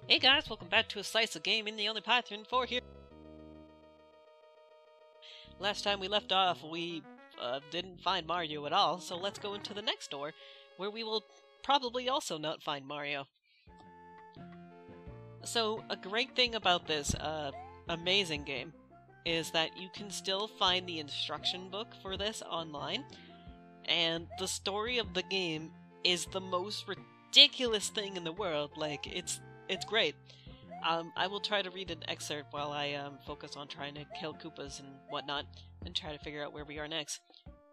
Hey guys, welcome back to a slice of gaming, the only pattern for here. Last time we left off, we didn't find Mario at all, so let's go into the next door, where we will probably also not find Mario. So, a great thing about this amazing game is that you can still find the instruction book for this online, and the story of the game is the most ridiculous thing in the world. Like, it's great. I will try to read an excerpt while I focus on trying to kill Koopas and whatnot, and try to figure out where we are next.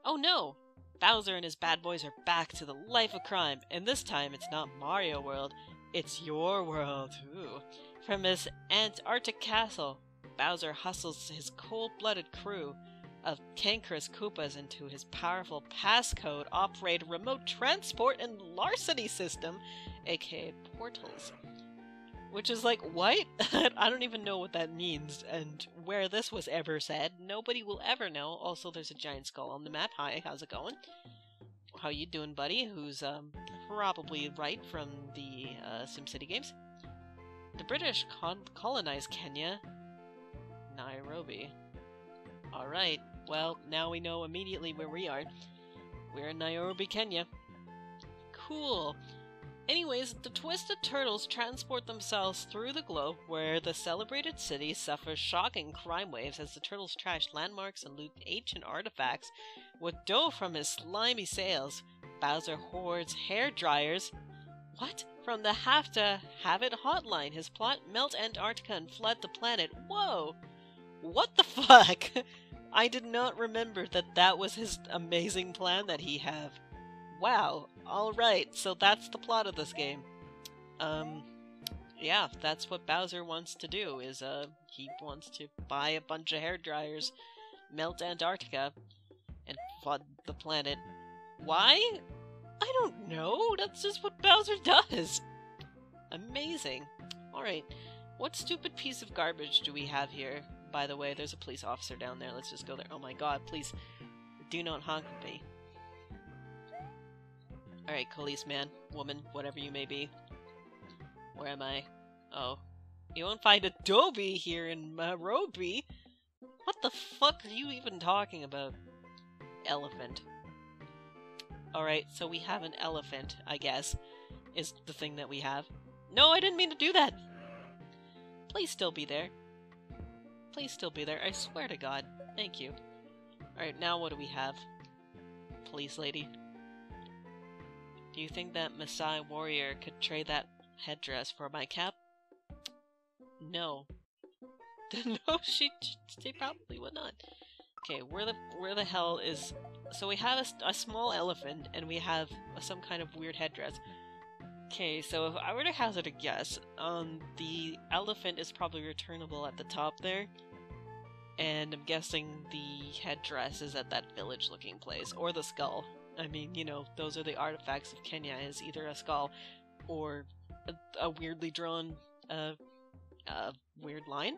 Oh no! Bowser and his bad boys are back to the life of crime, and this time it's not Mario World, it's your world. Ooh. From his Antarctic castle, Bowser hustles his cold-blooded crew of cankerous Koopas into his powerful passcode-operated remote transport and larceny system, aka portals. Which is like, what? I don't even know what that means, and where this was ever said, nobody will ever know. Also, there's a giant skull on the map. Hi, how's it going? How you doing, buddy? Who's probably right from the SimCity games. The British colonized Kenya. Nairobi. Alright, well, now we know immediately where we are. We're in Nairobi, Kenya. Cool. Anyways, the Twisted Turtles transport themselves through the globe, where the celebrated city suffers shocking crime waves as the turtles trash landmarks and loot ancient artifacts. With dough from his slimy sales, Bowser hoards hair dryers. What? From the Have to Have It hotline, his plot: melt Antarctica and flood the planet. Whoa! What the fuck? I did not remember that was his amazing plan that he have. Wow, alright, so that's the plot of this game. Yeah, that's what Bowser wants to do, is, he wants to buy a bunch of hair dryers, melt Antarctica, and flood the planet. Why? I don't know, that's just what Bowser does! Amazing. Alright, what stupid piece of garbage do we have here? By the way, there's a police officer down there, let's just go there. Oh my god, please, do not honk at me. Alright, policeman, woman, whatever you may be. Where am I? Oh. You won't find Adobe here in Nairobi? What the fuck are you even talking about? Elephant. Alright, so we have an elephant, I guess, is the thing that we have. No, I didn't mean to do that! Please still be there. Please still be there, I swear to God. Thank you. Alright, now what do we have? Police lady. Do you think that Maasai warrior could trade that headdress for my cap? No. No, she probably would not. Okay, where the hell is... So we have a small elephant, and we have some kind of weird headdress. Okay, so if I were to hazard a guess, the elephant is probably returnable at the top there. And I'm guessing the headdress is at that village-looking place, or the skull. I mean, you know, those are the artifacts of Kenya, is either a skull or a weirdly drawn, weird line.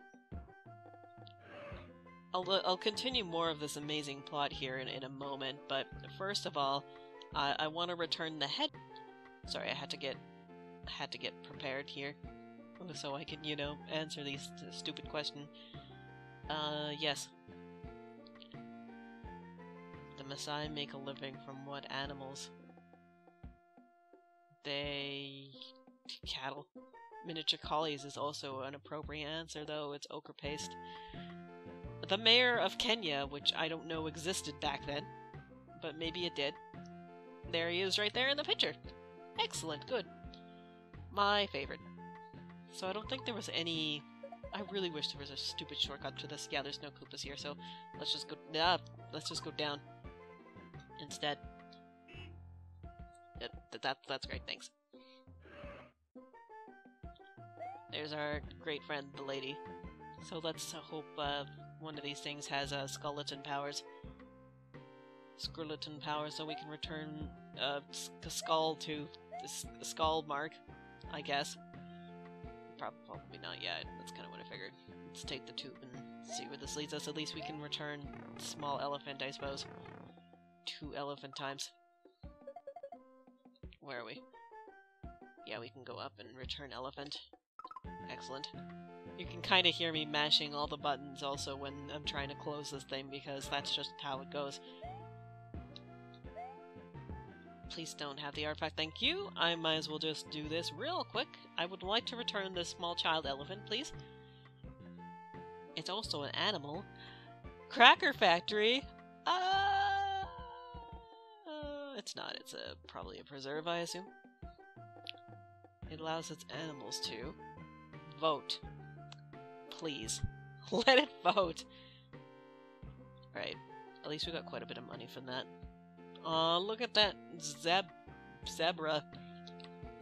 I'll continue more of this amazing plot here in a moment, but first of all, I want to return the head. Sorry, I had to get prepared here, so I can, you know, answer these stupid questions. Yes. The Maasai make a living from what animals? Cattle. Miniature collies is also an appropriate answer, though it's ochre paste. The mayor of Kenya, which I don't know existed back then, but maybe it did. There he is right there in the picture. Excellent, good. My favorite. So I don't think there was any... I really wish there was a stupid shortcut to this. Yeah, there's no Koopas here, so let's just go down instead. That's great, thanks. There's our great friend, the lady. So let's hope one of these things has skeleton powers. Skeleton powers, so we can return skull to the skull mark, I guess. Probably not yet. That's kind of what I figured. Let's take the tube and see where this leads us. At least we can return small elephant, I suppose. 2 elephant times. Where are we? Yeah, we can go up and return elephant. Excellent. You can kind of hear me mashing all the buttons also when I'm trying to close this thing, because that's just how it goes. Please don't have the artifact, thank you. I might as well just do this real quick. I would like to return this small child elephant, please. It's also an animal. Cracker Factory! It's not. It's probably a preserve, I assume. It allows its animals to vote. Please. Let it vote! Alright. At least we got quite a bit of money from that. Aw, look at that zebra.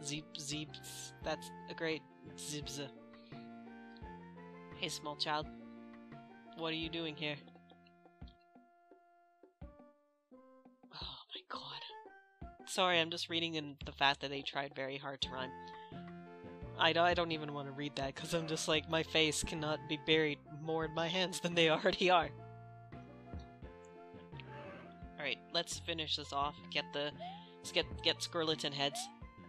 Zeeps. That's a great zibza. Hey, small child. What are you doing here? Oh my god. Sorry, I'm just reading in the fact that they tried very hard to rhyme. I don't even want to read that, because I'm just like, my face cannot be buried more in my hands than they already are. Alright, let's finish this off. Let's get skeleton heads.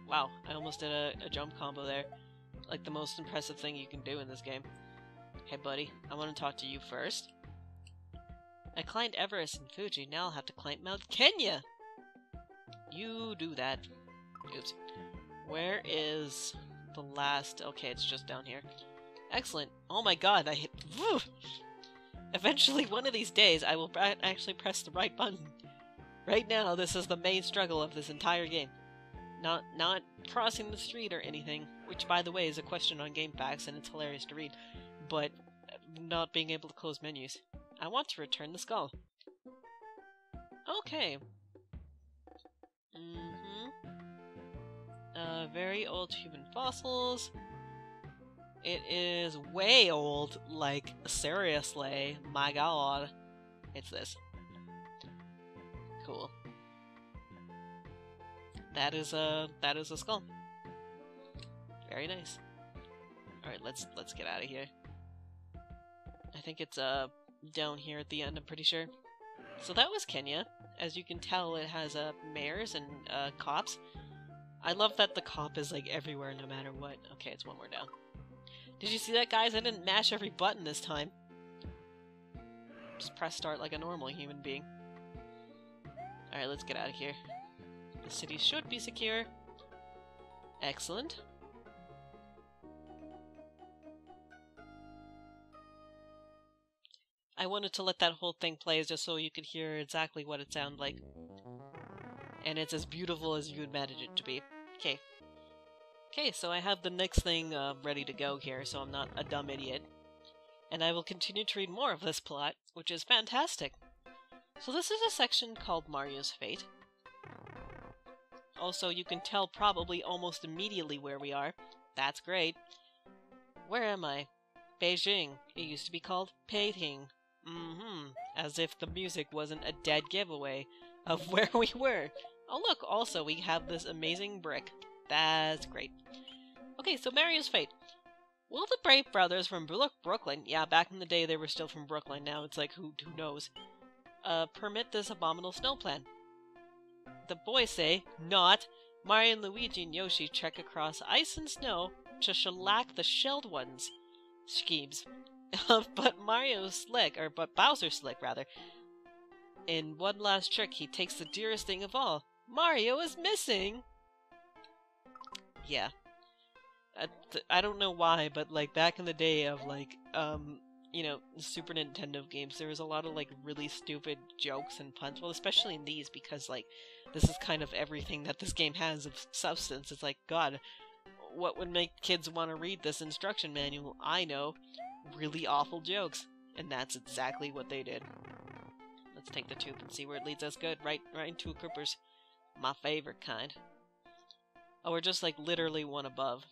Wow, I almost did a jump combo there. Like the most impressive thing you can do in this game. Hey buddy, I want to talk to you first. I climbed Everest and Fuji, now I'll have to climb Mount Kenya! You do that. Oops. Where is the last... Okay, it's just down here. Excellent. Oh my god, I hit... Woo! Eventually, one of these days, I will actually press the right button. Right now, this is the main struggle of this entire game. Not crossing the street or anything, which, by the way, is a question on GameFAQs, and it's hilarious to read, but not being able to close menus. I want to return the skull. Okay. Very old human fossils. It is way old, like, seriously, my god. It's this. Cool. That is a skull. Very nice. Alright, let's get out of here. I think it's down here at the end, I'm pretty sure. So that was Kenya. As you can tell, it has mayors and cops. I love that the cop is like everywhere no matter what. Okay, it's one more down. Did you see that, guys? I didn't mash every button this time. Just press start like a normal human being. Alright, let's get out of here. The city should be secure. Excellent. I wanted to let that whole thing play just so you could hear exactly what it sounded like. And it's as beautiful as you would imagine it to be. Okay. Okay, so I have the next thing ready to go here, so I'm not a dumb idiot. And I will continue to read more of this plot, which is fantastic. So this is a section called Mario's Fate. Also, you can tell probably almost immediately where we are. That's great. Where am I? Beijing. It used to be called Peking. As if the music wasn't a dead giveaway of where we were. Oh look, also we have this amazing brick. That's great. Okay, so Mario's Fate. Will the Brave Brothers from Brooklyn, yeah, back in the day they were still from Brooklyn, now it's like, who knows, permit this abominable snow plan? The boys say, not. Mario and Luigi and Yoshi trek across ice and snow to shellac the shelled ones. Schemes. But Bowser's slick, rather. In one last trick, he takes the dearest thing of all. Mario is missing! Yeah. I don't know why, but, like, back in the day of, like, you know, Super Nintendo games, there was a lot of, like, really stupid jokes and puns. Well, especially in these, because, like, this is kind of everything that this game has of substance. It's like, God, what would make kids want to read this instruction manual? I know. Really awful jokes. And that's exactly what they did. Let's take the tube and see where it leads us. Good. Right into Coopers. My favorite kind. Oh, we're just, like, literally one above.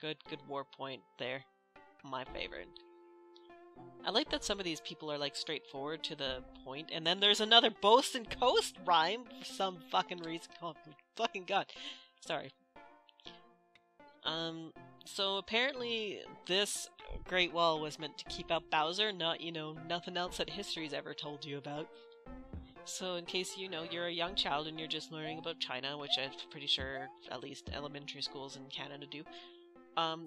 Good warp point there. My favorite. I like that some of these people are, like, straightforward to the point, and then there's another Boast Coast rhyme for some fucking reason. Oh, fucking god. Sorry. So apparently this Great Wall was meant to keep out Bowser, not, you know, nothing else that history's ever told you about. So in case, you know, you're a young child and you're just learning about China, which I'm pretty sure at least elementary schools in Canada do,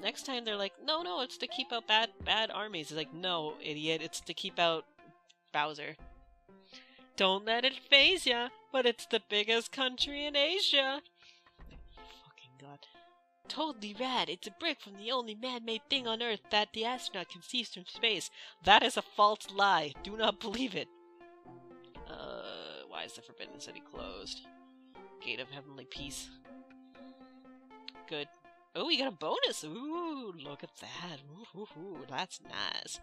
Next time they're like, no, no, it's to keep out bad armies. It's like, no, idiot, it's to keep out Bowser. Don't let it faze ya, but it's the biggest country in Asia. Fucking god. Totally rad. It's a brick from the only man-made thing on Earth that the astronaut can see from space. That is a false lie. Do not believe it. Why is the Forbidden City closed? Gate of Heavenly Peace. Good. Oh, we got a bonus! Ooh, look at that. Ooh, that's nice.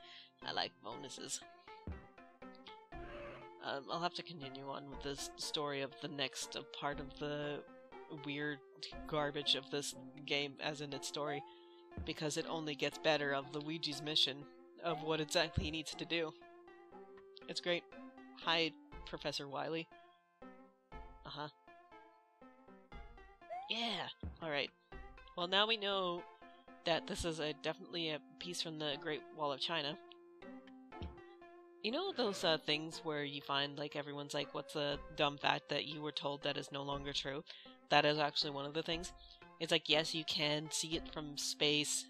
I like bonuses. I'll have to continue on with this story of the next part of the weird garbage of this game, as in its story, because it only gets better of Luigi's mission of what exactly he needs to do. It's great. Hi, Professor Wily. Uh-huh. Yeah! Alright. Well, now we know that this is definitely a piece from the Great Wall of China. You know those things where you find, like, everyone's like, what's a dumb fact that you were told that is no longer true? That is actually one of the things. It's like, yes, you can see it from space,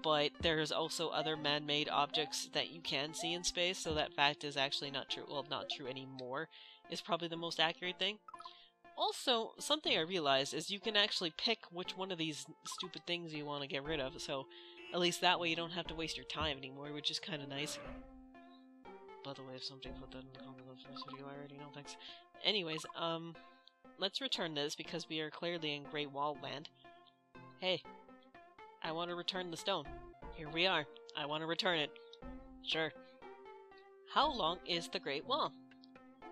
but there's also other man-made objects that you can see in space, so that fact is actually not true. Well, not true anymore is probably the most accurate thing. Also, something I realized is you can actually pick which one of these stupid things you want to get rid of, so at least that way you don't have to waste your time anymore, which is kind of nice. By the way, if somebody put that in the comments of this video, I already know, thanks. Anyways, let's return this because we are clearly in Great Wall land. Hey, I want to return the stone. Here we are. I want to return it. Sure. How long is the Great Wall?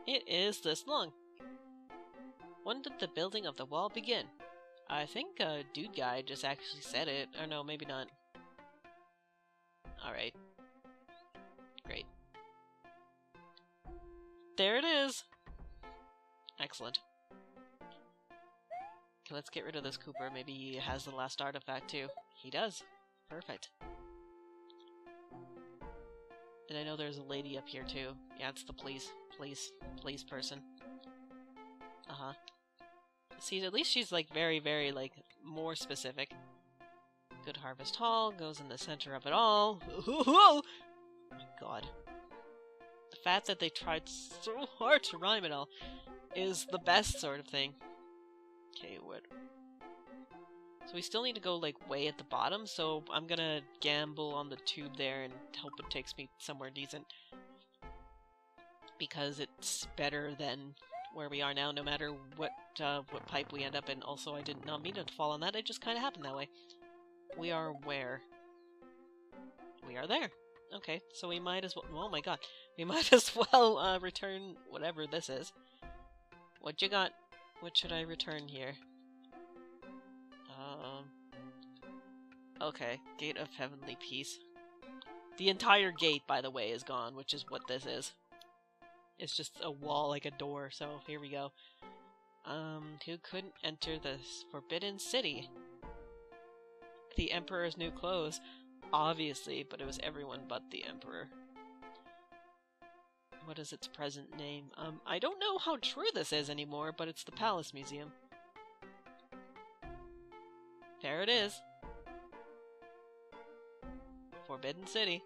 It is this long. When did the building of the wall begin? I think Dude Guy just actually said it. Or no, maybe not. Alright. Great. There it is! Excellent. Okay, let's get rid of this Cooper. Maybe he has the last artifact too. He does. Perfect. And I know there's a lady up here too. Yeah, it's the police person. Uh-huh. See, at least she's like very, very, like, more specific. Good Harvest Hall goes in the center of it all. Oh my god. The fact that they tried so hard to rhyme it all is the best sort of thing. Okay, what? So we still need to go, like, way at the bottom, so I'm gonna gamble on the tube there and hope it takes me somewhere decent. Because it's better than where we are now, no matter what pipe we end up in. Also, I did not mean to fall on that, it just kind of happened that way. We are where? We are there. Okay, so we might as well— oh my god. We might as well return whatever this is. What you got? What should I return here? Okay, Gate of Heavenly Peace. The entire gate, by the way, is gone, which is what this is. It's just a wall, like a door, so here we go. Who couldn't enter the Forbidden City? The Emperor's new clothes. Obviously, but it was everyone but the Emperor. What is its present name? I don't know how true this is anymore, but it's the Palace Museum. There it is. Forbidden City.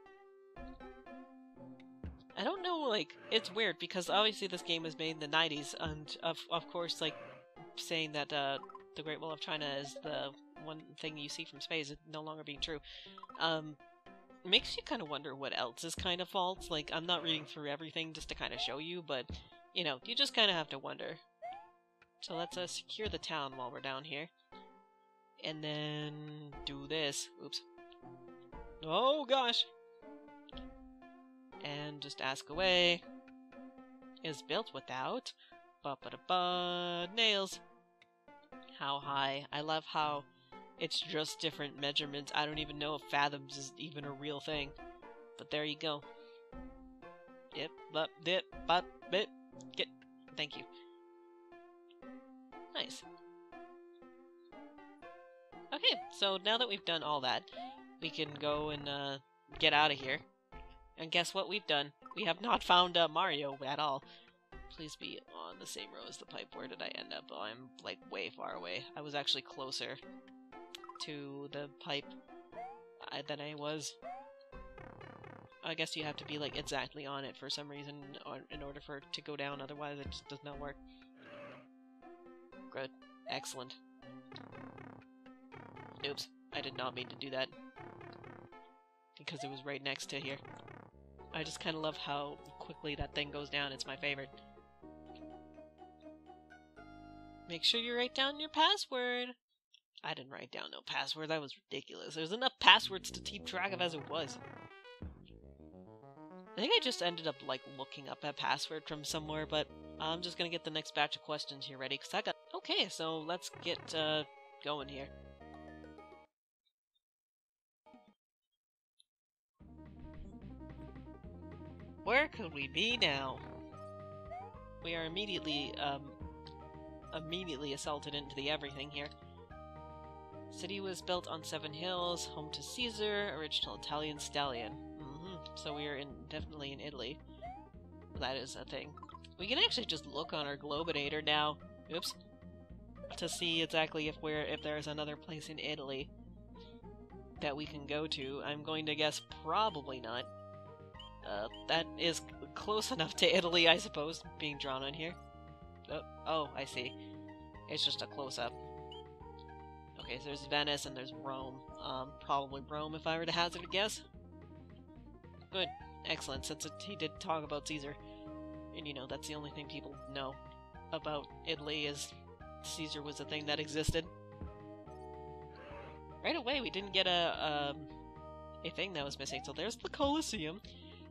I don't know, like, it's weird, because obviously this game was made in the 90s, and of course, like, saying that the Great Wall of China is the one thing you see from space is no longer being true. Makes you kind of wonder what else is kind of false. Like, I'm not reading through everything just to kind of show you, but, you know, you just kind of have to wonder. So let's secure the town while we're down here. And then do this. Oops. Oh, gosh! And just ask away. Is built without ba-ba-da-ba nails. How high? I love how it's just different measurements. I don't even know if fathoms is even a real thing. But there you go. Yep, but dip, but bit, get. Thank you. Nice. Okay, so now that we've done all that, we can go and get out of here. And guess what we've done? We have not found Mario at all. Please be on the same row as the pipe. Where did I end up? Oh, I'm, like, way far away. I was actually closer. to the pipe than I was. I guess you have to be, like, exactly on it for some reason in order for it to go down, otherwise it just does not work. Good. Excellent. Oops. I did not mean to do that. Because it was right next to here. I just kind of love how quickly that thing goes down. It's my favorite. Make sure you write down your password. I didn't write down no password. That was ridiculous. There's enough passwords to keep track of as it was. I think I just ended up, like, looking up a password from somewhere, but I'm just gonna get the next batch of questions here ready, because I got... Okay, so let's get, going here. Where could we be now? We are immediately assaulted into the everything here. City was built on 7 hills, home to Caesar, original Italian stallion. So we are definitely in Italy. That is a thing. We can actually just look on our Globinator now. Oops. To see exactly if there's another place in Italy that we can go to. I'm going to guess probably not. That is close enough to Italy, I suppose, being drawn on here. Oh, I see. It's just a close-up. Okay, so there's Venice and there's Rome. Probably Rome if I were to hazard a guess. Good. Excellent, since he did talk about Caesar. And you know, that's the only thing people know about Italy is Caesar was a thing that existed. Right away, we didn't get a thing that was missing, so there's the Colosseum.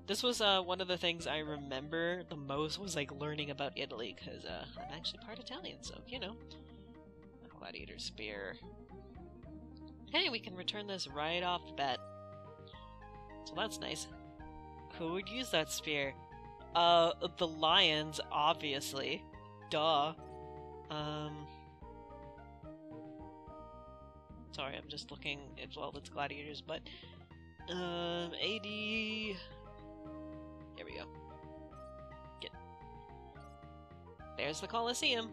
This was one of the things I remember the most was like learning about Italy, because I'm actually part Italian, so you know. A gladiator spear. Hey, we can return this right off the bat. So that's nice. Who would use that spear? The lions, obviously. Duh. Sorry, I'm just looking at all its gladiators, but AD. Here we go. There's the Colosseum.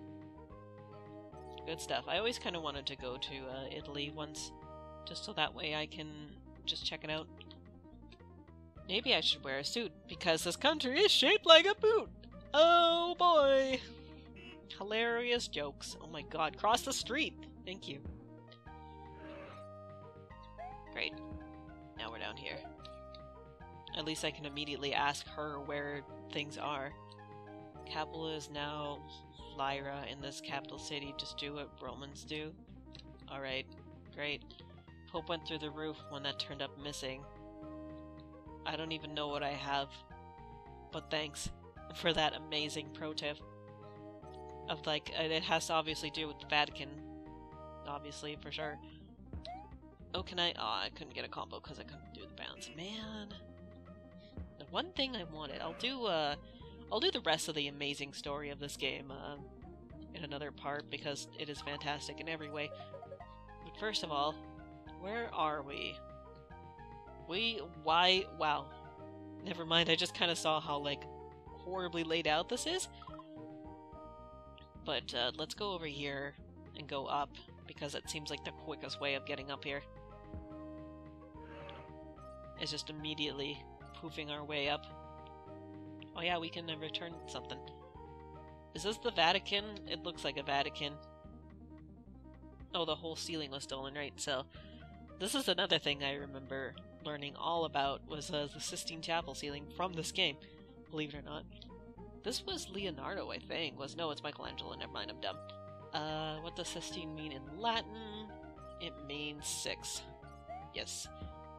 Good stuff. I always kind of wanted to go to Italy once, just so that way I can just check it out. Maybe I should wear a suit, because this country is shaped like a boot! Oh boy! Hilarious jokes. Oh my god, cross the street! Thank you. Great. Now we're down here. At least I can immediately ask her where things are. Capital is now Lyra in this capital city. Just do what Romans do. Alright, great. Hope went through the roof when that turned up missing. I don't even know what I have, but thanks for that amazing pro tip. Of like, it has to obviously do with the Vatican. Obviously, for sure. Oh, can I? Oh, I couldn't get a combo because I couldn't do the bounce. Man. The one thing I wanted, I'll do the rest of the amazing story of this game in another part because it is fantastic in every way. But first of all, where are we? Wow. Never mind, I just kind of saw how, like, horribly laid out this is. But, let's go over here and go up, because it seems like the quickest way of getting up here. Is just immediately poofing our way up. Oh yeah, we can return something. Is this the Vatican? It looks like a Vatican. Oh, the whole ceiling was stolen, right? So, this is another thing I remember learning all about, was the Sistine Chapel ceiling from this game, believe it or not. This was Leonardo, I think. No, it's Michelangelo. Never mind, I'm dumb. What does Sistine mean in Latin? It means 6. Yes.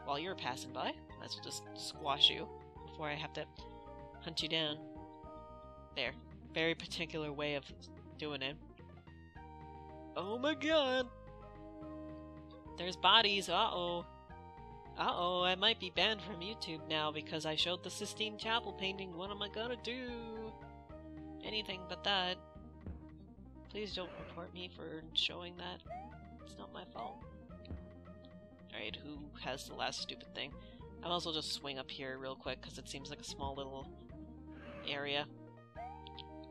While you're passing by, might as well just squash you before I have to hunt you down. There. Very particular way of doing it. Oh my god! There's bodies, uh-oh. Uh-oh, I might be banned from YouTube now because I showed the Sistine Chapel painting. What am I gonna do? Anything but that. Please don't report me for showing that. It's not my fault. Alright, who has the last stupid thing? I might as well just swing up here real quick because it seems like a small little area.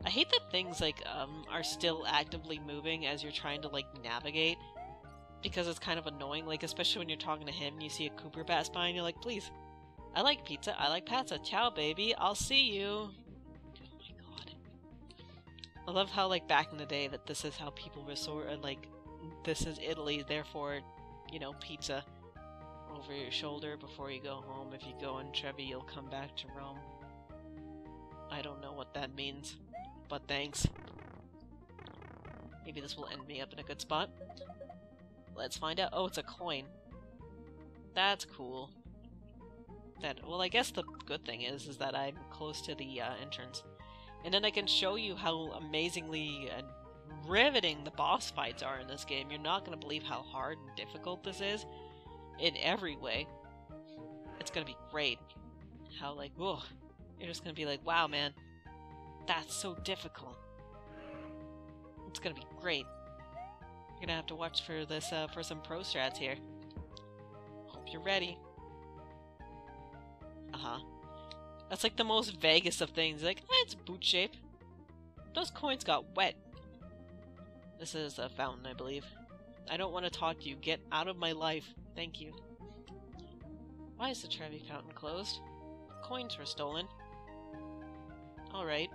I hate that things, like, are still actively moving as you're trying to, like, navigate. because it's kind of annoying, like, especially when you're talking to him and you see a Cooper pass by and you're like, please, I like pizza, I like pizza, ciao baby, I'll see you. Oh my god. I love how, like, back in the day that this is how people resort, like, this is Italy, therefore, you know, pizza over your shoulder before you go home. If you go in Trevi, you'll come back to Rome. I don't know what that means, but thanks. Maybe this will end me up in a good spot. Let's find out. Oh, it's a coin. That's cool. Well, I guess the good thing is that I'm close to the entrance. And then I can show you how amazingly and riveting the boss fights are in this game. You're not going to believe how hard and difficult this is in every way. It's going to be great. How, like, whoa. You're just going to be like, wow, man. That's so difficult. It's going to be great. You're gonna have to watch for this, for some pro strats here. Hope you're ready. That's like the most vaguest of things. Like, it's boot shape. Those coins got wet. This is a fountain, I believe. I don't want to talk to you. Get out of my life. Thank you. Why is the Trevi fountain closed? Coins were stolen. Alright.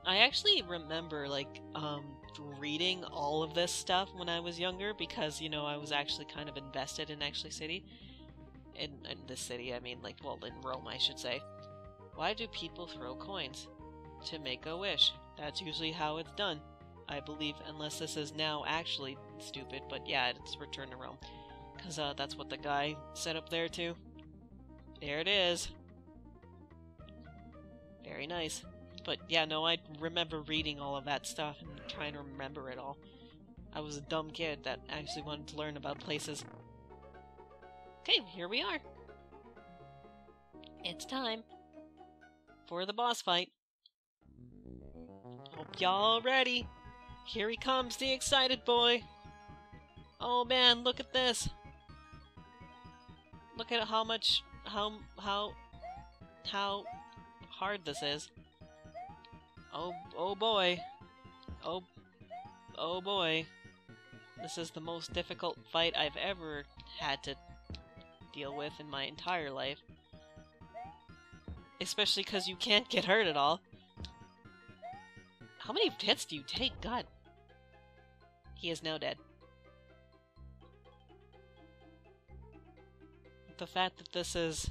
I actually remember, like, reading all of this stuff when I was younger because, you know, I was actually kind of invested in City. In this city, I mean, like, well, in Rome, I should say. Why do people throw coins? To make a wish. That's usually how it's done, I believe, unless this is now actually stupid, but yeah, it's Return to Rome. Because, that's what the guy set up there, too. There it is. Very nice. But yeah, no, I remember reading all of that stuff and trying to remember it all. I was a dumb kid that actually wanted to learn about places. Okay, here we are. It's time for the boss fight. Hope y'all ready. Here he comes, the excited boy. Oh man, look at this. Look at how hard this is. Oh boy. Oh boy. This is the most difficult fight I've ever had to deal with in my entire life. Especially because you can't get hurt at all. How many hits do you take? God. He is now dead. The fact that this is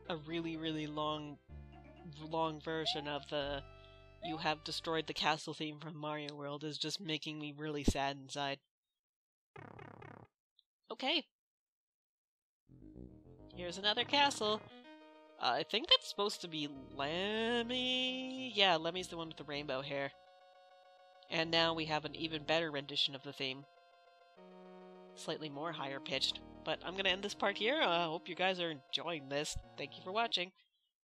a really, really long version of the "you have destroyed the castle" theme from Mario World is just making me really sad inside. Okay. Here's another castle. I think that's supposed to be Lemmy? Yeah, Lemmy's the one with the rainbow hair. And now we have an even better rendition of the theme. Slightly more higher pitched. But I'm gonna end this part here. I hope you guys are enjoying this. Thank you for watching.